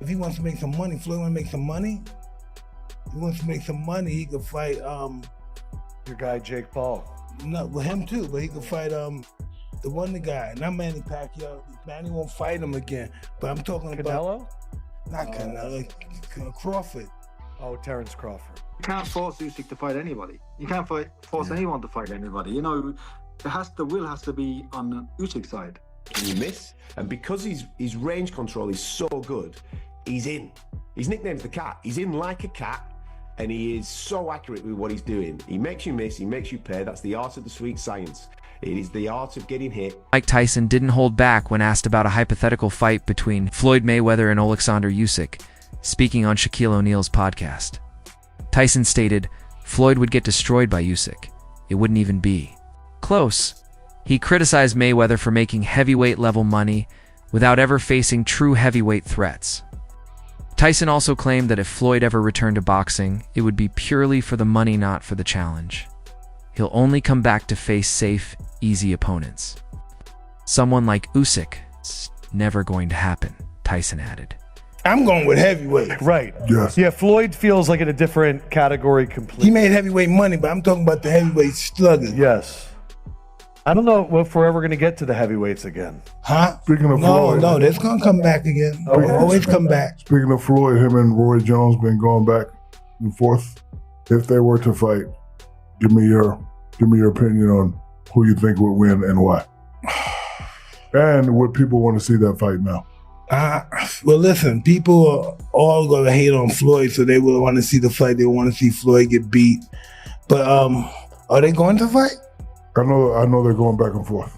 If he wants to make some money, Floyd want to make some money. If he wants to make some money, he could fight your guy Jake Paul. No, with him too, but he could fight the guy, not Manny Pacquiao. Manny won't fight him again. But I'm talking Canelo? Not Canelo, Crawford. Oh, Terence Crawford. You can't force Usyk to fight anybody. You can't force anyone to fight anybody. You know, the will has to be on Usyk's side. Can you miss? And because his range control is so good, he's in. His nickname's the cat. He's in like a cat, and he is so accurate with what he's doing. He makes you miss, he makes you pay. That's the art of the sweet science. It is the art of getting hit. Mike Tyson didn't hold back when asked about a hypothetical fight between Floyd Mayweather and Oleksandr Usyk, speaking on Shaquille O'Neal's podcast. Tyson stated, Floyd would get destroyed by Usyk. It wouldn't even be close. He criticized Mayweather for making heavyweight-level money without ever facing true heavyweight threats. Tyson also claimed that if Floyd ever returned to boxing, it would be purely for the money, not for the challenge. He'll only come back to face safe, easy opponents. Someone like Usyk, it's never going to happen, Tyson added. I'm going with heavyweight. Right. Yes. Yeah, Floyd feels like in a different category completely. He made heavyweight money, but I'm talking about the heavyweight struggle. Yes. I don't know if we're ever going to get to the heavyweights again. Huh? Speaking of Floyd. No, that's going to come back again. Oh, yeah. Always come back. Speaking of Floyd, him and Roy Jones been going back and forth. If they were to fight, give me your opinion on who you think would win and why. And would people want to see that fight now? Well, listen, people are all going to hate on Floyd, so they will want to see the fight. They want to see Floyd get beat. But are they going to fight? I know they're going back and forth.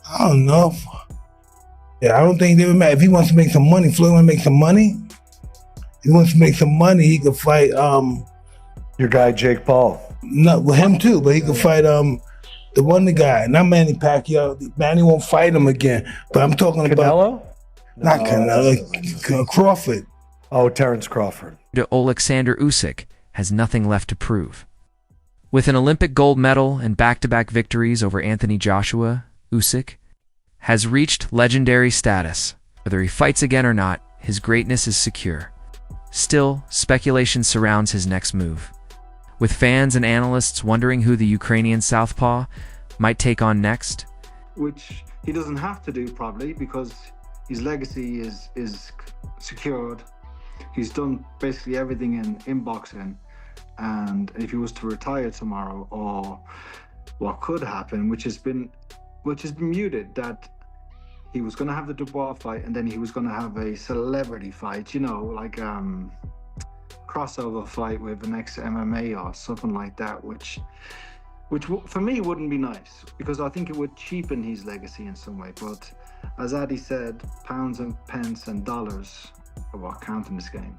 I don't know. Yeah, I don't think they would matter. If he wants to make some money, Floyd want to make some money. If he wants to make some money, he could fight your guy Jake Paul. No, with him too, but he could fight the guy, not Manny Pacquiao. Manny won't fight him again. But I'm talking Canelo? Not Canelo, Crawford. Oh, Terence Crawford. Oleksandr Usyk has nothing left to prove. With an Olympic gold medal and back-to-back victories over Anthony Joshua, Usyk has reached legendary status. Whether he fights again or not, his greatness is secure. Still, speculation surrounds his next move, with fans and analysts wondering who the Ukrainian southpaw might take on next. Which he doesn't have to do, probably, because his legacy is secured. He's done basically everything in boxing. And if he was to retire tomorrow, or what could happen, which has been muted, that he was going to have the Dubois fight, and then he was going to have a celebrity fight, you know, like crossover fight with an ex-MMA or something like that, which for me wouldn't be nice, because I think it would cheapen his legacy in some way. But as Addy said, pounds and pence and dollars are what count in this game.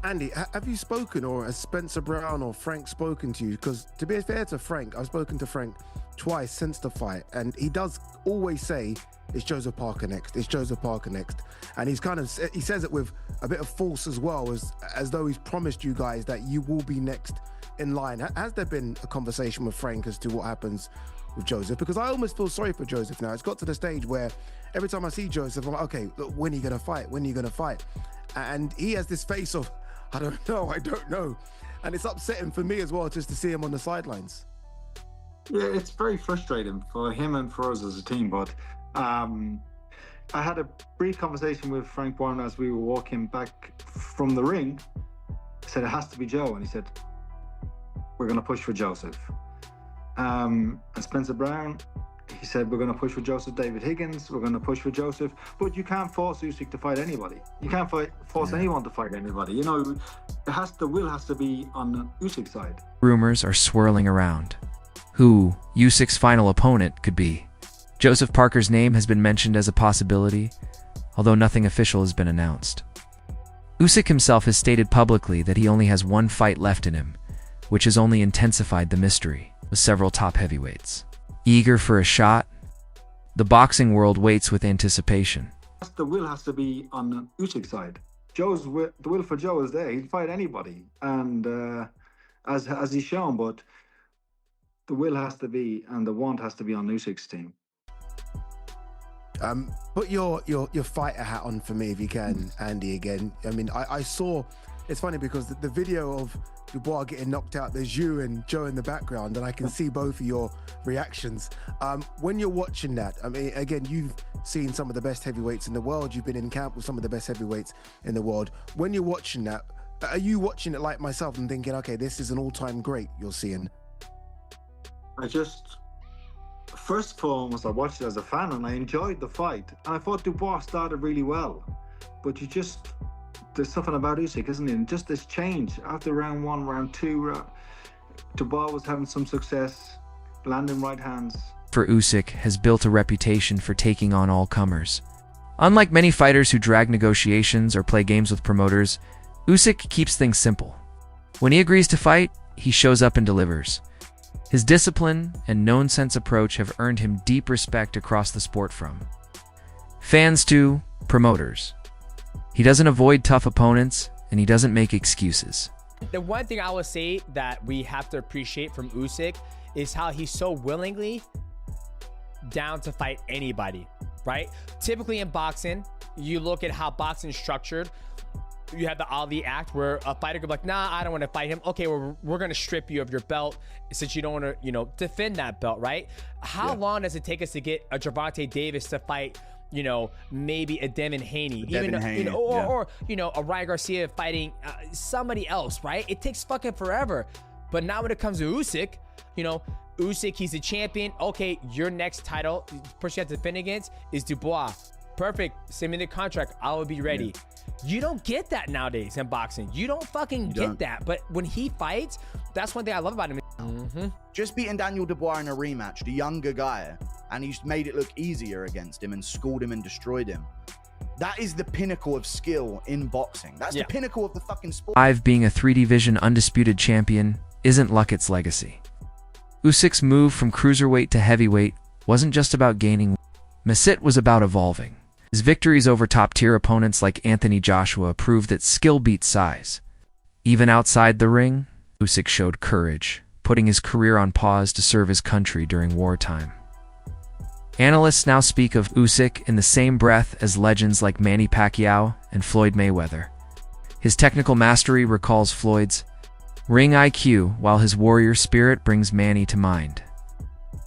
Andy, have you spoken, or has Spencer Brown or Frank spoken to you? Because to be fair to Frank, I've spoken to Frank twice since the fight, and he does always say, it's Joseph Parker next, it's Joseph Parker next. And he says it with a bit of force as well, as though he's promised you guys that you will be next in line. Has there been a conversation with Frank as to what happens with Joseph? Because I almost feel sorry for Joseph now. It's got to the stage where every time I see Joseph, I'm like, okay, look, when are you going to fight? When are you going to fight? And he has this face of, I don't know. And it's upsetting for me as well, just to see him on the sidelines. Yeah, it's very frustrating for him and for us as a team. But I had a brief conversation with Frank Warren as we were walking back from the ring. I said, it has to be Joe. And he said, we're going to push for Joseph. And Spencer Brown, he said, we're going to push for Joseph. David Higgins, we're going to push for Joseph. But you can't force Usyk to fight anybody. You can't force anyone to fight anybody. You know, the will has to be on Usyk's side. Rumors are swirling around who Usyk's final opponent could be. Joseph Parker's name has been mentioned as a possibility, although nothing official has been announced. Usyk himself has stated publicly that he only has one fight left in him, which has only intensified the mystery, with several top heavyweights eager for a shot. The boxing world waits with anticipation. The will has to be on Usyk's side. The will for Joe is there. He'd fight anybody, and as he's shown. But the will has to be, and the want has to be on Usyk's team. Put your fighter hat on for me if you can, Andy. Again, I mean, I saw. It's funny because the video of Dubois getting knocked out, there's you and Joe in the background, and I can see both of your reactions. When you're watching that, I mean, again, you've seen some of the best heavyweights in the world. You've been in camp with some of the best heavyweights in the world. When you're watching that, are you watching it like myself and thinking, okay, this is an all-time great you're seeing? First and foremost, I watched it as a fan and I enjoyed the fight. And I thought Dubois started really well. But there's something about Usyk, isn't it? And just this change after round 1, round 2, Dubois was having some success, landing right hands. For Usyk has built a reputation for taking on all comers. Unlike many fighters who drag negotiations or play games with promoters, Usyk keeps things simple. When he agrees to fight, he shows up and delivers. His discipline and no-nonsense approach have earned him deep respect across the sport from fans to promoters. He doesn't avoid tough opponents, and he doesn't make excuses. The one thing I would say that we have to appreciate from Usyk is how he's so willingly down to fight anybody, right? Typically in boxing, you look at how boxing is structured. You have the Ali Act where a fighter could be like, nah, I don't want to fight him. Okay, we're going to strip you of your belt since you don't want to, defend that belt, right? How long does it take us to get a Gervonta Davis to fight, maybe a Devin Haney, or a Ryan Garcia fighting somebody else, right? It takes fucking forever. But now when it comes to Usyk, Usyk, he's a champion. Okay, your next title, person you have to defend against is Dubois. Perfect. Send me the contract. I will be ready. Yeah. You don't get that nowadays in boxing. You don't fucking get that. But when he fights, that's one thing I love about him. Just beating Daniel Dubois in a rematch, the younger guy, and he's made it look easier against him and schooled him and destroyed him. That is the pinnacle of skill in boxing. That's the pinnacle of the fucking sport. 5 being a 3-division undisputed champion isn't Luckett's legacy. Usyk's move from cruiserweight to heavyweight wasn't just about gaining. Massit was about evolving. His victories over top-tier opponents like Anthony Joshua proved that skill beats size. Even outside the ring, Usyk showed courage, putting his career on pause to serve his country during wartime. Analysts now speak of Usyk in the same breath as legends like Manny Pacquiao and Floyd Mayweather. His technical mastery recalls Floyd's ring IQ, while his warrior spirit brings Manny to mind.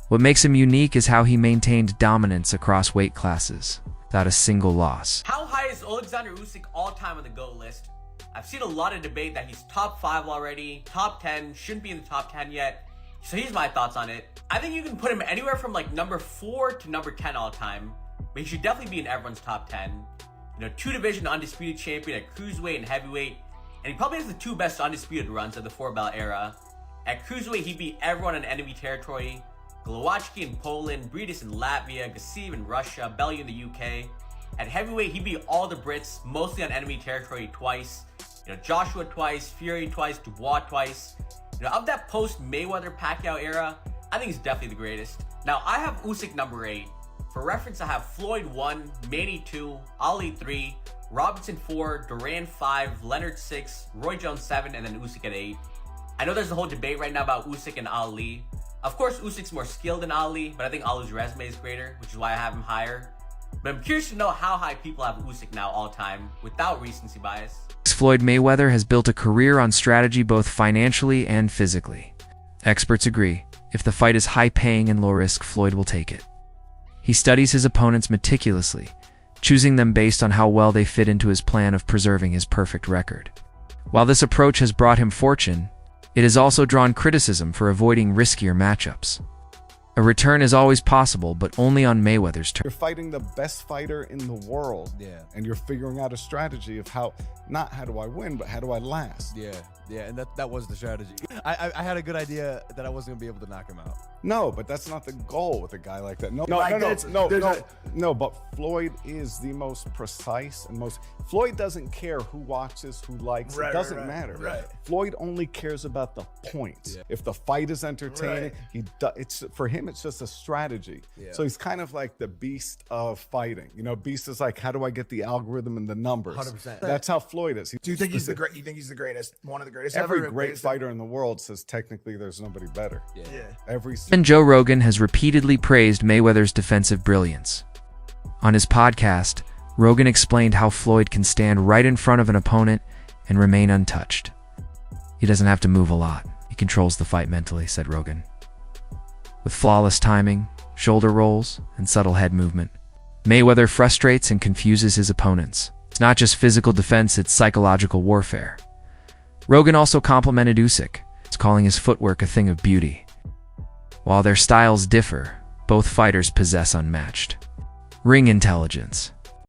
What makes him unique is how he maintained dominance across weight classes, without a single loss. How high is Oleksandr Usyk all-time on the GOAT list? I've seen a lot of debate that he's top 5 already, top 10, shouldn't be in the top 10 yet. So here's my thoughts on it. I think you can put him anywhere from like number 4 to number 10 all-time, but he should definitely be in everyone's top 10. 2-division undisputed champion at cruiserweight and heavyweight, and he probably has the 2 best undisputed runs of the 4-belt era. At cruiserweight, he beat everyone in enemy territory. Glowacki in Poland, Briedis in Latvia, Gassiv in Russia, Bellew in the UK. At heavyweight, he beat all the Brits, mostly on enemy territory twice. Joshua twice, Fury twice, Dubois twice. Of that post-Mayweather Pacquiao era, I think he's definitely the greatest. Now, I have Usyk number 8. For reference, I have Floyd 1, Manny 2, Ali 3, Robinson 4, Duran 5, Leonard 6, Roy Jones 7, and then Usyk at 8. I know there's a whole debate right now about Usyk and Ali. Of course, Usyk's more skilled than Ali, but I think Ali's resume is greater, which is why I have him higher. But I'm curious to know how high people have Usyk now all-time, without recency bias. Floyd Mayweather has built a career on strategy both financially and physically. Experts agree, if the fight is high-paying and low-risk, Floyd will take it. He studies his opponents meticulously, choosing them based on how well they fit into his plan of preserving his perfect record. While this approach has brought him fortune, it has also drawn criticism for avoiding riskier matchups. A return is always possible, but only on Mayweather's terms. You're fighting the best fighter in the world. And you're figuring out a strategy of not how do I win, but how do I last? And that was the strategy. I had a good idea that I wasn't gonna be able to knock him out. No, but that's not the goal with a guy like that. No, but Floyd is the most precise and most. Floyd doesn't care who watches, who likes. It doesn't matter. Floyd only cares about the points. If the fight is entertaining, it's for him. It's just a strategy. So he's kind of like the beast of fighting. Beast is like, how do I get the algorithm and the numbers? 100%. That's how Floyd is. Do you think he's the great? You think he's the greatest? One of the greatest. Every great fighter in the world says technically there's nobody better. And Joe Rogan has repeatedly praised Mayweather's defensive brilliance. On his podcast, Rogan explained how Floyd can stand right in front of an opponent and remain untouched. He doesn't have to move a lot. He controls the fight mentally, said Rogan. With flawless timing, shoulder rolls, and subtle head movement, Mayweather frustrates and confuses his opponents. It's not just physical defense, it's psychological warfare. Rogan also complimented Usyk, calling his footwork a thing of beauty. While their styles differ, both fighters possess unmatched ring intelligence.